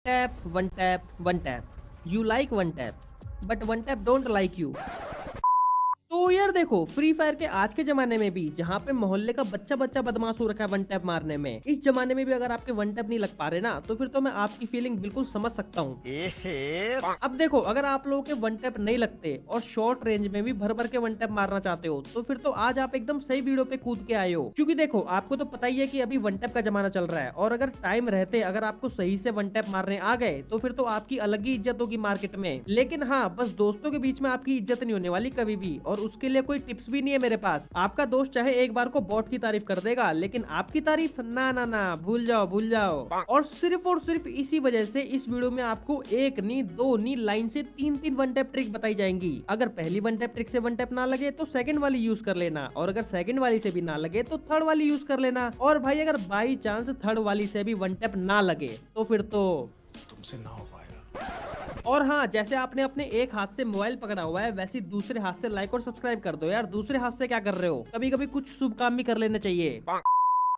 one tap. You like one tap, but one tap don't like you. तो यार देखो, free fire के आज के जमाने में भी जहाँ पे मोहल्ले का बच्चा बच्चा बदमाश हो रखा है वन टैप मारने में, इस जमाने में भी अगर आपके वन टैप नहीं लग पा रहे ना, तो फिर तो मैं आपकी फीलिंग बिल्कुल समझ सकता हूँ। अब देखो, अगर आप लोगों के वन टैप नहीं लगते और शॉर्ट रेंज में भी भर भर के वन टैप मारना चाहते हो, तो फिर तो आज आप एकदम सही वीडियो पे कूद के आए हो। क्योंकि देखो, आपको तो पता ही है कि अभी वन टैप का जमाना चल रहा है, और अगर टाइम रहते अगर आपको सही से वन टैप मारने आ गए, तो फिर तो आपकी अलग ही इज्जत होगी मार्केट में। लेकिन हाँ, बस दोस्तों के बीच में आपकी इज्जत नहीं होने वाली कभी भी, और उसके लिए कोई टिप्स भी नहीं है मेरे पास। आपका दोस्त चाहे एक बार को बॉट की तारीफ कर देगा, लेकिन आपकी तारीफ ना ना ना, भूल जाओ भूल जाओ। और सिर्फ इसी वजह से इस वीडियो में आपको एक नहीं, दो नहीं, लाइन से तीन तीन वन टैप ट्रिक बताई जाएंगी। अगर पहली वन टैप ट्रिक से वन टैप ना लगे तो सेकंड वाली यूज कर लेना, और अगर सेकंड वाली से भी ना लगे तो थर्ड वाली यूज कर लेना। और भाई, अगर बाई चांस थर्ड वाली से भी वन टैप ना लगे, तो फिर तो तुमसे ना हो पाएगा। और हाँ, जैसे आपने अपने एक हाथ से मोबाइल पकड़ा हुआ है, वैसे ही दूसरे हाथ से लाइक और सब्सक्राइब कर दो यार। दूसरे हाथ से क्या कर रहे हो? कभी कभी कुछ शुभ काम भी कर लेना चाहिए।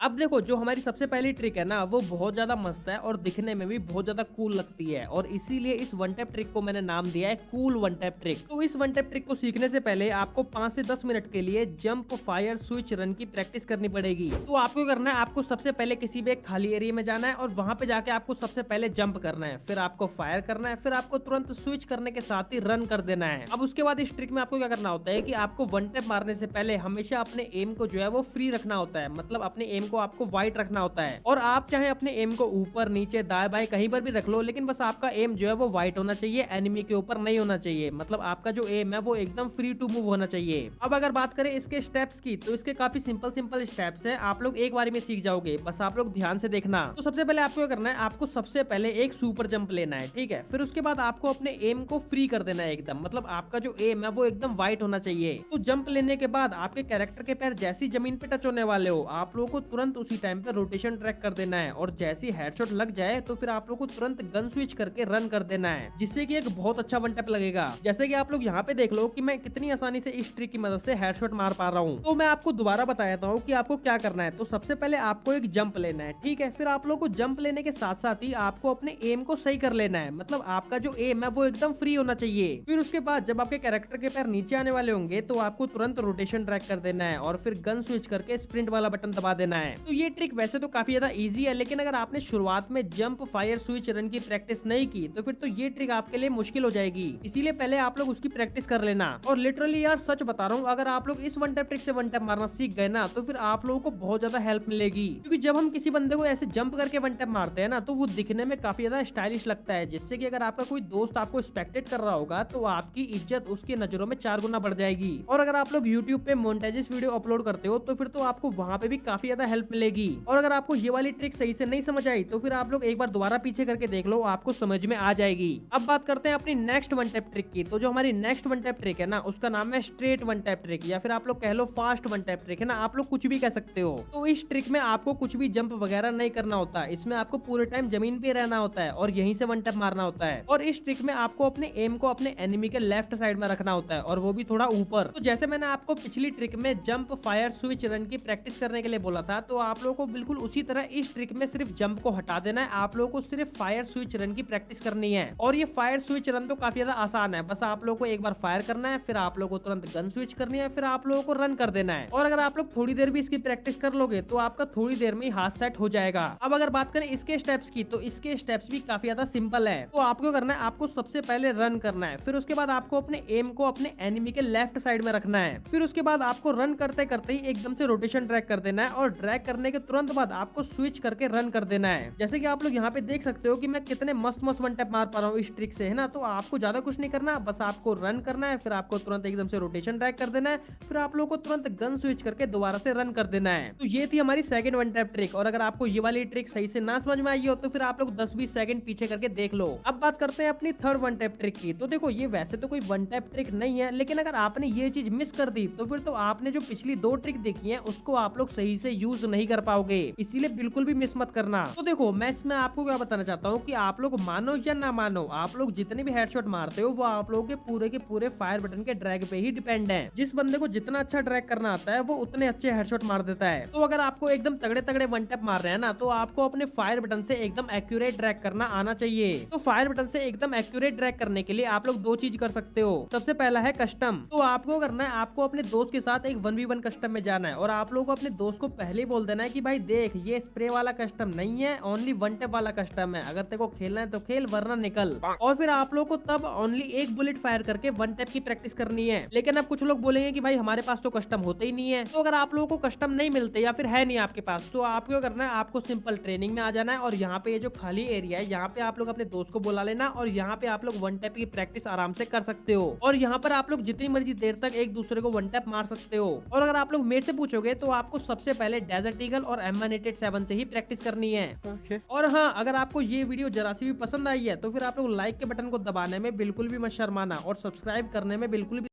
अब देखो, जो हमारी सबसे पहली ट्रिक है ना, वो बहुत ज्यादा मस्त है और दिखने में भी बहुत ज्यादा कूल लगती है, और इसीलिए इस वन टैप ट्रिक को मैंने नाम दिया है कूल वन टैप ट्रिक। तो इस वन टैप ट्रिक को सीखने से पहले आपको 5 से 10 मिनट के लिए जंप, फायर, स्विच, रन की प्रैक्टिस करनी पड़ेगी। तो आपको करना है, आपको सबसे पहले किसी भी एक खाली एरिया में जाना है, और वहां पे जाके आपको सबसे पहले जंप करना है, फिर आपको फायर करना है, फिर आपको तुरंत स्विच करने के साथ ही रन कर देना है। अब उसके बाद इस ट्रिक में आपको क्या करना होता है कि आपको वन टैप मारने से पहले हमेशा अपने एम को जो है वो फ्री रखना होता है, मतलब अपने एम को आपको वाइट रखना होता है। और आप चाहे अपने एम को ऊपर, नीचे, दाएं बाएं कहीं पर भी रख लो, लेकिन बस आपका एम जो है वो व्हाइट होना चाहिए, एनिमी के ऊपर नहीं होना चाहिए। मतलब आपका जो एम है वो एकदम फ्री टू मूव होना चाहिए। अब अगर बात करें इसके स्टेप्स की, तो इसके काफी सिंपल स्टेप्स हैं, आप लोग एक बार में सीख जाओगे, बस आप लोग ध्यान से देखना। तो सबसे पहले आपको क्या करना है, आपको सबसे पहले एक सुपर जंप लेना है, ठीक है। फिर उसके बाद आपको अपने एम को फ्री कर देना है एकदम, मतलब आपका जो एम है वो एकदम व्हाइट होना चाहिए। तो जंप लेने के बाद आपके कैरेक्टर के पैर जैसी जमीन पे टच होने वाले हो, आप लोगों को तुरंत उसी टाइम पे रोटेशन ट्रैक कर देना है, और जैसी हेडशॉट लग जाए तो फिर आप लोग को तुरंत गन स्विच करके रन कर देना है, जिससे कि एक बहुत अच्छा वन टैप लगेगा। जैसे कि आप लोग यहाँ पे देख लो कि मैं कितनी आसानी से इस ट्रिक की मदद से हेडशॉट मार पा रहा हूँ। तो मैं आपको दोबारा बता देता हूँ कि आपको क्या करना है। तो सबसे पहले आपको एक जंप लेना है, ठीक है। फिर आप लोग को जंप लेने के साथ साथ ही आपको अपने एम को सही कर लेना है, मतलब आपका जो एम है वो एकदम फ्री होना चाहिए। फिर उसके बाद जब आपके कैरेक्टर के पैर नीचे आने वाले होंगे, तो आपको तुरंत रोटेशन ट्रैक कर देना है, और फिर गन स्विच करके स्प्रिंट वाला बटन दबा देना है। तो ये ट्रिक वैसे तो काफी ज्यादा इजी है, लेकिन अगर आपने शुरुआत में जंप, फायर, स्विच, रन की प्रैक्टिस नहीं की, तो फिर तो ये ट्रिक आपके लिए मुश्किल हो जाएगी। इसीलिए पहले आप लोग उसकी प्रैक्टिस कर लेना। और लिटरली यार सच बता रहा हूँ, अगर आप लोग इस वन टैप ट्रिक से वन टैप मारना सीख गए ना, तो फिर आप लोगों को बहुत ज्यादा हेल्प मिलेगी। क्योंकि जब हम किसी बंदे को ऐसे जंप करके वन टैप मारते हैं ना, तो वो दिखने में काफी ज्यादा स्टाइलिश लगता है, जिससे कि अगर आपका कोई दोस्त आपको स्पेक्टेट कर रहा होगा, तो आपकी इज्जत उसकी नजरों में 4 गुना बढ़ जाएगी। और अगर आप लोग यूट्यूब पे मोनेटाइज वीडियो अपलोड करते हो, तो फिर तो आपको वहाँ पे भी काफी ज्यादा हेल्प मिलेगी। और अगर आपको ये वाली ट्रिक सही से नहीं समझ आई, तो फिर आप लोग एक बार दोबारा पीछे करके देख लो, आपको समझ में आ जाएगी। अब बात करते हैं अपनी नेक्स्ट वन टैप ट्रिक की। तो जो हमारी नेक्स्ट वन टैप ट्रिक है ना, उसका नाम है स्ट्रेट वन टैप ट्रिक, या फिर आप लोग कह लो फास्ट वन टैप ट्रिक है ना, आप लोग कुछ भी कह सकते हो। तो इस ट्रिक में आपको कुछ भी जंप वगैरह नहीं करना होता, इसमें आपको पूरे टाइम जमीन पे रहना होता है, और यहीं से वन टैप मारना होता है। और इस ट्रिक में आपको अपने एम को अपने एनिमी के लेफ्ट साइड में रखना होता है, और वो भी थोड़ा ऊपर। तो जैसे मैंने आपको पिछली ट्रिक में जंप, फायर, स्विच, रन की प्रैक्टिस करने के लिए बोला था, तो आप लोगों को बिल्कुल उसी तरह इस ट्रिक में सिर्फ जंप को हटा देना है। आप लोगों को सिर्फ फायर, स्विच, रन की प्रैक्टिस करनी है। और ये फायर, स्विच, रन तो काफी ज्यादा आसान है, बस आप लोगों को एक बार फायर करना है, फिर आप लोगों को तुरंत गन स्विच करनी है, फिर आप लोगों को रन कर देना है। और अगर आप लोग थोड़ी देर भी इसकी प्रैक्टिस कर लोगे, तो आपका थोड़ी देर में ही हाथ सेट हो जाएगा। अब अगर बात करें इसके स्टेप्स की, तो इसके स्टेप्स भी काफी ज्यादा सिंपल है। तो आपको करना है, आपको सबसे पहले रन करना है, फिर उसके बाद आपको अपने एम को अपने एनिमी के लेफ्ट साइड में रखना है, फिर उसके बाद आपको रन करते करते ही एकदम से रोटेशन ट्रैक कर देना है, और ड्रैग करने के तुरंत बाद आपको स्विच करके रन कर देना है। जैसे कि आप लोग यहाँ पे देख सकते हो कि मैं कितने मस्त मस्त वन टैप मार पा रहा हूँ इस ट्रिक से, है ना। तो आपको ज्यादा कुछ नहीं करना, बस आपको रन करना है, फिर आपको तुरंत एकदम से रोटेशन ट्रैक कर देना है, फिर आप लोगों को तुरंत गन स्विच करके दोबारा से रन कर देना है। तो ये थी हमारी सेकंड वन टैप ट्रिक। और अगर आपको ये वाली ट्रिक सही से ना समझ में आई हो, तो फिर आप लोग 10-20 सेकंड पीछे करके देख लो। अब बात करते हैं अपनी थर्ड वन टैप ट्रिक की। तो देखो, ये वैसे तो कोई वन टैप ट्रिक नहीं है, लेकिन अगर आपने ये चीज मिस कर दी, तो फिर तो आपने जो पिछली 2 ट्रिक देखी है, उसको आप लोग सही से यूज यूज नहीं कर पाओगे, इसीलिए बिल्कुल भी मिस मत करना। तो देखो मैं इसमें आपको क्या बताना चाहता हूँ कि आप लोग मानो या ना मानो, आप लोग जितने भी हेडशॉट मारते हो वो आप लोगों के पूरे फायर बटन के ड्रैग पे ही डिपेंड है। जिस बंदे को जितना अच्छा ड्रैग करना आता है वो उतने अच्छे हेडशॉट मार देता है। तो अगर आपको एकदम तगड़े तगड़े वन टैप मार रहे हैं ना, तो आपको अपने फायर बटन से एकदम एक्यूरेट ड्रैग करना आना चाहिए। तो फायर बटन से एकदम एक्यूरेट ड्रैग करने के लिए आप लोग दो चीज कर सकते हो। सबसे पहला है कस्टम। तो आपको करना है, आपको अपने दोस्त के साथ एक 1v1 कस्टम में जाना है और आप लोगों को अपने दोस्त को पहले ही बोल देना है कि भाई देख ये स्प्रे वाला कस्टम नहीं है, ओनली वन टैप वाला कस्टम है, अगर तेरे को खेलना है तो खेल वरना निकल। और फिर आप लोगों को तब ओनली एक बुलेट फायर करके वन टैप की प्रैक्टिस करनी है। लेकिन अब कुछ लोग बोलेंगे कि भाई हमारे पास तो कस्टम होते ही नहीं है। तो अगर आप लोगों को कस्टम नहीं मिलते या फिर है नहीं आपके पास, तो आपको क्या करना है, आपको सिंपल ट्रेनिंग में आ जाना है और यहाँ पे ये जो खाली एरिया है यहाँ पे आप लोग अपने दोस्त को बुला लेना और यहाँ पे आप लोग वन टैप की प्रैक्टिस आराम से कर सकते हो। और यहाँ पर आप लोग जितनी मर्जी देर तक एक दूसरे को वन टैप मार सकते हो। और अगर आप लोग मेरे से पूछोगे तो आपको सबसे पहले डेजर्ट ईगल और M187 से ही प्रैक्टिस करनी है। और हाँ, अगर आपको ये वीडियो जरा सी भी पसंद आई है तो फिर आप लोग लाइक के बटन को दबाने में बिल्कुल भी मत शर्माना और सब्सक्राइब करने में बिल्कुल भी